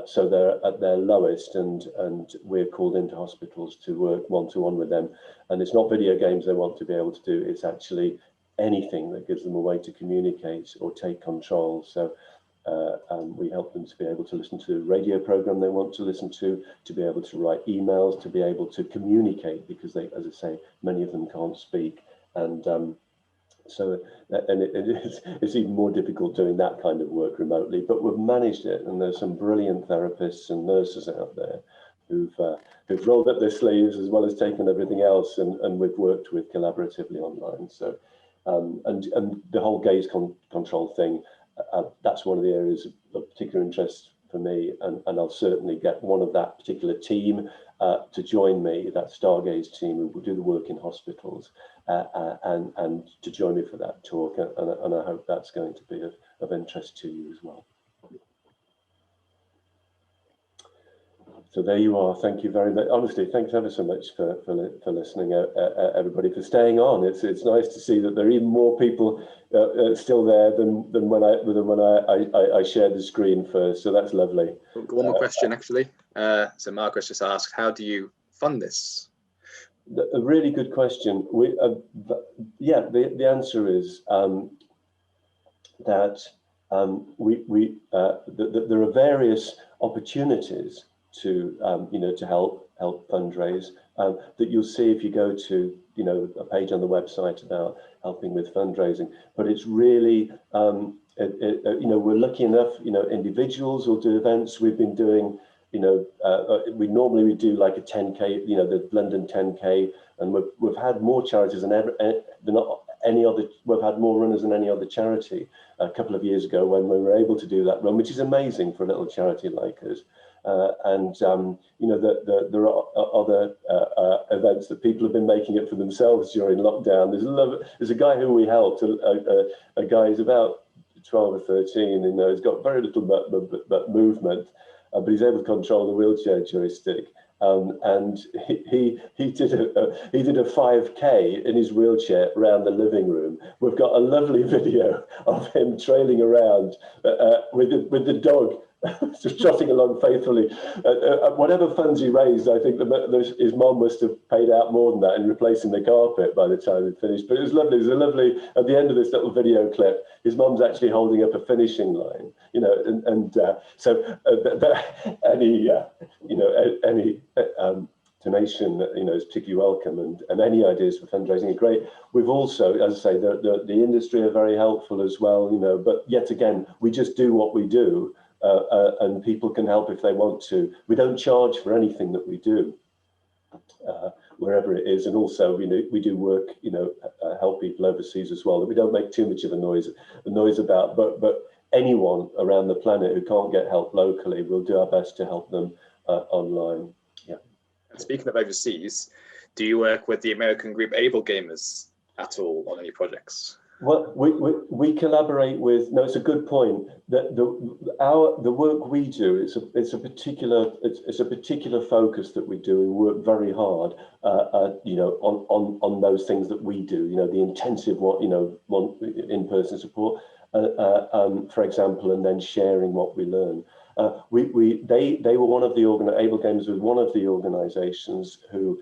So they're at their lowest, and we're called into hospitals to work one-to-one with them. And it's not video games they want to be able to do, it's actually anything that gives them a way to communicate or take control. So we help them to be able to listen to the radio program they want to listen to be able to write emails, to be able to communicate, because they, as I say, many of them can't speak. And so, and it's even more difficult doing that kind of work remotely, but we've managed it. And there's some brilliant therapists and nurses out there who've rolled up their sleeves as well as taken everything else, and we've worked with collaboratively online. So, and the whole gaze control thing, that's one of the areas of particular interest for me, and I'll certainly get one of that particular team to join me, that Stargaze team who will do the work in hospitals, and to join me for that talk, and I hope that's going to be of interest to you as well. So there you are. Thank you very much. Honestly, thanks ever so much for listening, everybody, for staying on. It's nice to see that there are even more people still there than when I shared the screen first. So that's lovely. One more question, actually. So Marcus just asked, how do you fund this? A really good question. Yeah, the answer is that there are various opportunities to to help fundraise that you'll see if you go to a page on the website about helping with fundraising. But it's really we're lucky enough, individuals will do events. We've been doing we normally do like a 10K, the London 10K, and we've had more charities than any other. We've had more runners than any other charity a couple of years ago when we were able to do that run, which is amazing for a little charity like us. There are other events that people have been making it for themselves during lockdown. There's a guy who we helped, a guy who's about 12 or 13, he's got very little movement, but he's able to control the wheelchair joystick. And he did a 5K in his wheelchair around the living room. We've got a lovely video of him trailing around with the dog just trotting along faithfully. Whatever funds he raised, I think his mom must have paid out more than that in replacing the carpet by the time he finished. But it was lovely. It was a lovely, at the end of this little video clip, his mom's actually holding up a finishing line, so any donation, is particularly welcome, and any ideas for fundraising are great. We've also, as I say, the industry are very helpful as well, but yet again, we just do what we do, and people can help if they want to. We don't charge for anything that we do, wherever it is, and also we do work, help people overseas as well, that we don't make too much of a noise about, but anyone around the planet who can't get help locally, we'll do our best to help them online. Speaking of overseas, do you work with the American group Able Gamers at all on any projects? Well, we collaborate with. No, it's a good point. That the work we do, it's a particular focus that we do. We work very hard, on those things that we do. The intensive in-person support, for example, and then sharing what we learn. They were one of the Able Gamers was one of the organisations who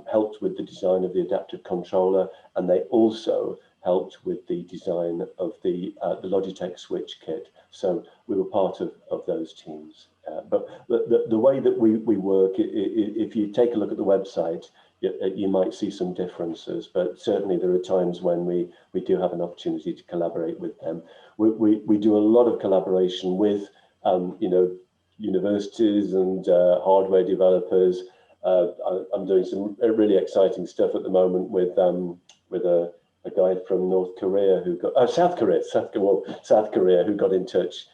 helped with the design of the adaptive controller, and they also helped with the design of the Logitech Switch kit. So we were part of those teams. But the way that we work, if you take a look at the website, you might see some differences, but certainly there are times when we do have an opportunity to collaborate with them. We do a lot of collaboration with universities and hardware developers. I'm doing some really exciting stuff at the moment with a guy from North Korea who got South Korea who got in touch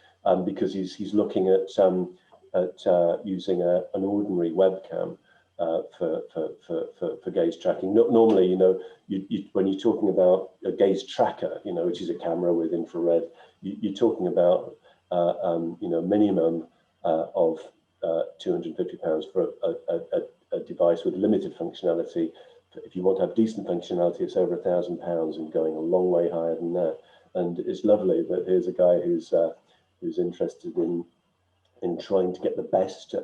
because he's looking at using an ordinary webcam for gaze tracking. Normally, when you're talking about a gaze tracker, which is a camera with infrared, you're talking about minimum of £250 for a device with limited functionality. If you want to have decent functionality, it's over £1,000 and going a long way higher than that. And it's lovely that here's a guy who's interested in trying to get the best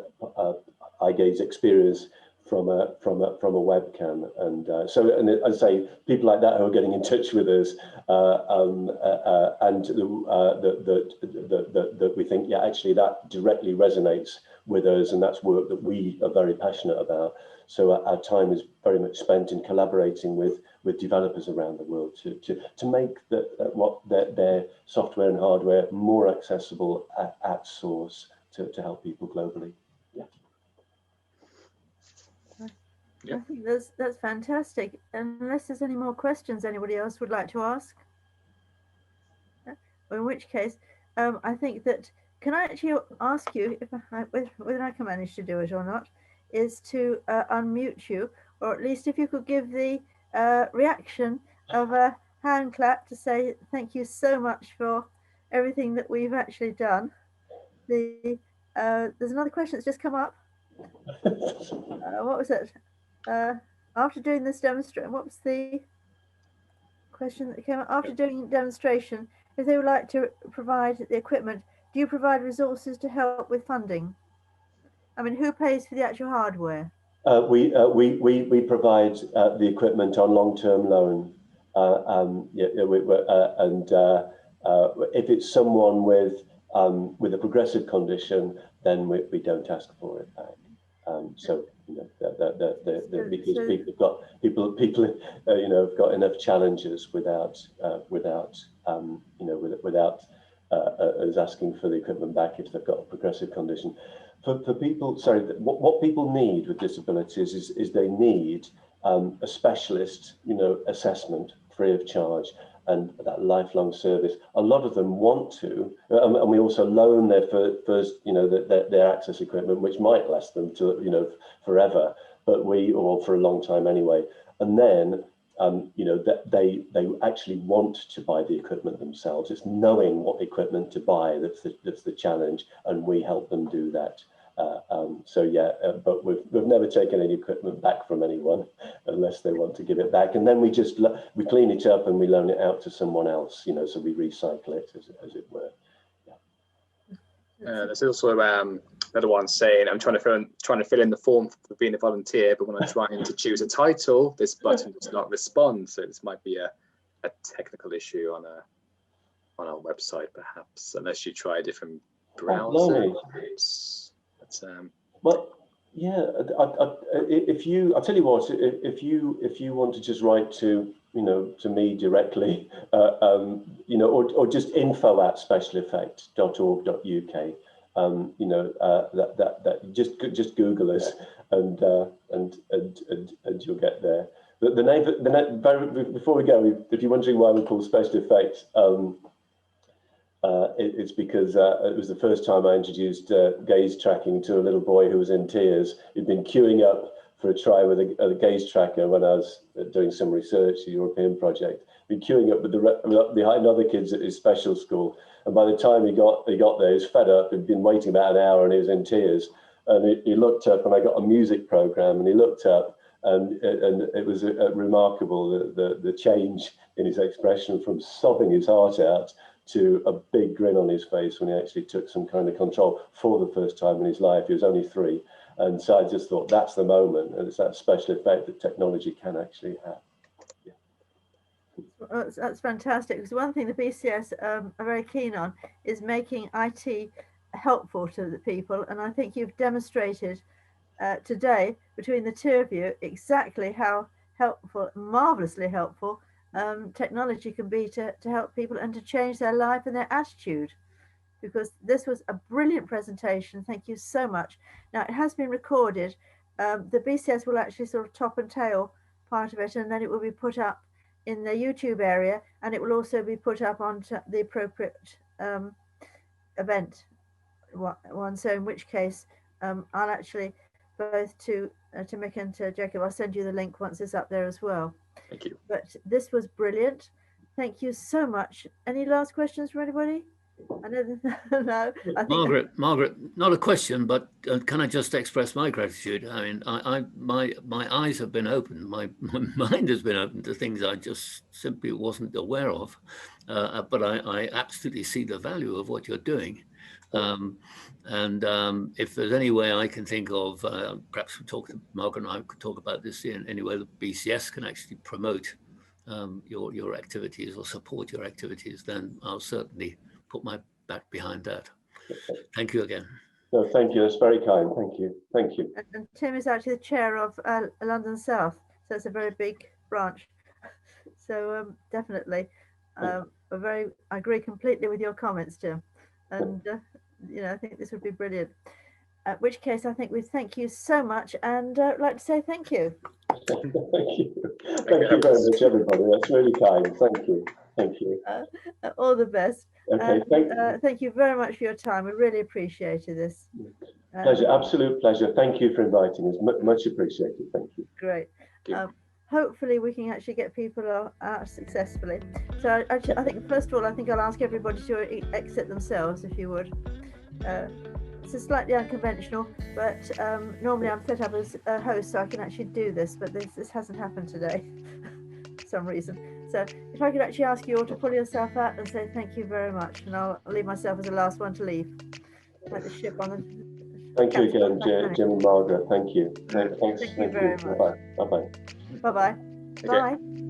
eye gaze experience from a webcam, and as I say, people like that who are getting in touch with us, and that we think, actually that directly resonates with us, and that's work that we are very passionate about. So our time is very much spent in collaborating with developers around the world to make their software and hardware more accessible at source to help people globally. I think that's fantastic. Unless there's any more questions anybody else would like to ask, in which case, I think that, can I actually ask you, whether I can manage to do it or not, is to unmute you, or at least if you could give the reaction of a hand clap to say thank you so much for everything that we've actually done. There's another question that's just come up. What was it? After doing this demonstration, what was the question that came up? After doing demonstration, if they would like to provide the equipment, do you provide resources to help with funding? I mean, who pays for the actual hardware? We provide the equipment on long-term loan. If it's someone with a progressive condition, then we don't ask for it back. So you know, because people have got enough challenges without us asking for the equipment back if they've got a progressive condition. For people, sorry, what people need with disabilities is they need a specialist, assessment free of charge, and that lifelong service. A lot of them want to, and we also loan their first, their access equipment, which might last them to, forever, or for a long time anyway. And then, that they actually want to buy the equipment themselves. It's knowing what equipment to buy that's the challenge, and we help them do that. But we've never taken any equipment back from anyone unless they want to give it back, and then we clean it up and we loan it out to someone else, so we recycle it as it were. There's also another one saying, I'm trying to fill in the form for being a volunteer, but when I'm trying to choose a title, this button does not respond. So this might be a technical issue on our website, perhaps, unless you try a different browser. Well, yeah. I'll tell you what. If you want to just write to me directly, or just info@specialeffect.org.uk. Just Google us and you'll get there. The name. Before we go, if you're wondering why we call Special Effects. It's because it was the first time I introduced gaze tracking to a little boy who was in tears. He'd been queuing up for a try with a gaze tracker when I was doing some research, a European project. He'd been queuing up behind other kids at his special school, and by the time he got there, he was fed up. He'd been waiting about an hour, and he was in tears. And he looked up, and I got a music program, and he looked up, and it was remarkable the change in his expression from sobbing his heart out to a big grin on his face when he actually took some kind of control for the first time in his life. He was only 3. And so I just thought that's the moment, and it's that special effect that technology can actually have. Yeah. Well, that's fantastic, because one thing the BCS are very keen on is making IT helpful to the people. And I think you've demonstrated today, between the two of you, exactly how helpful, marvelously helpful, technology can be to help people and to change their life and their attitude. Because this was a brilliant presentation. Thank you so much. Now, it has been recorded. The BCS will actually sort of top and tail part of it, and then it will be put up in the YouTube area, and it will also be put up onto the appropriate event one. So in which case, I'll actually, both to Mick and to Jacob, I'll send you the link once it's up there as well. Thank you. But this was brilliant. Thank you so much. Any last questions from anybody? I know. No. I think Margaret, not a question, but can I just express my gratitude? I mean, my eyes have been opened, my mind has been opened to things I just simply wasn't aware of. But I absolutely see the value of what you're doing. If there's any way I can think of, perhaps Margaret and I could talk about this in any way that BCS can actually promote your activities or support your activities, then I'll certainly put my back behind that. Thank you again. No, thank you. That's very kind. Thank you. Thank you. And Tim is actually the chair of London South, so it's a very big branch. So definitely, I agree completely with your comments, Tim. And I think this would be brilliant. At which case, I think we thank you so much, and I'd like to say thank you. Thank you. Thank you very much, everybody. That's really kind. Thank you. Thank you. All the best. Okay. Thank you very much for your time. We really appreciated this. Pleasure. Absolute pleasure. Thank you for inviting us. Much appreciated. Thank you. Great. Hopefully we can actually get people out successfully. So I think first of all, I think I'll ask everybody to exit themselves, if you would. this is slightly unconventional, but normally I'm set up as a host, so I can actually do this, but this hasn't happened today for some reason. So if I could actually ask you all to pull yourself out and say thank you very much, and I'll leave myself as the last one to leave, like the ship on the. Thank you again, Jim and Margaret. Thank you. Thanks. Thank you very much. Bye-bye. Bye-bye. Bye-bye. Okay. Bye.